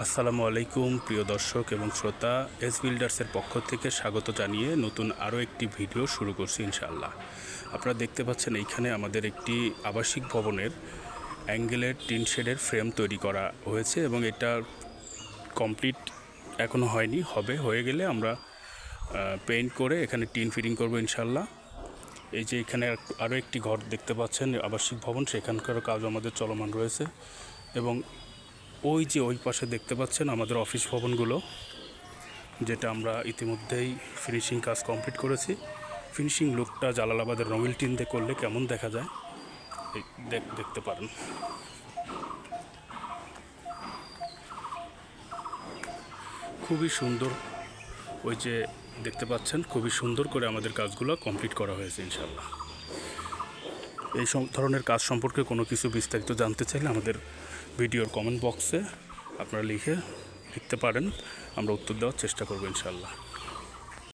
আসসালামু আলাইকুম প্রিয় দর্শক এবং শ্রোতা, এস বিল্ডার্সের পক্ষ থেকে স্বাগত জানিয়ে নতুন আরও একটি ভিডিও শুরু করছি ইনশাআল্লাহ। আপনারা দেখতে পাচ্ছেন এইখানে আমাদের একটি আবাসিক ভবনের অ্যাঙ্গেলের টিন শেডের ফ্রেম তৈরি করা হয়েছে এবং এটা কমপ্লিট এখনও হয়নি, হয়ে গেলে আমরা পেইন্ট করে এখানে টিন ফিটিং করব ইনশাআল্লাহ। এই যে এখানে আরও একটি ঘর দেখতে পাচ্ছেন আবাসিক ভবন, সেখানকারও কাজ আমাদের চলমান রয়েছে এবং ওই যে ওই পাশে দেখতে পাচ্ছেন আমাদের অফিস ভবনগুলো, যেটা আমরা ইতিমধ্যেই ফিনিশিং কাজ কমপ্লিট করেছি। ফিনিশিং লুকটা জালালাবাদের রঙিল টিন দিয়ে করলে কেমন দেখা যায় দেখতে পারেন। খুবই সুন্দর, ওই যে দেখতে পাচ্ছেন খুবই সুন্দর করে আমাদের কাজগুলো কমপ্লিট করা হয়েছে ইনশাআল্লাহ। এই ধরনের কাজ সম্পর্কে কোনো কিছু বিস্তারিত জানতে চাইলে আমাদের ভিডিওর কমেন্ট বক্সে আপনারা লিখতে পারেন, আমরা উত্তর দেওয়ার চেষ্টা করব ইনশাআল্লাহ।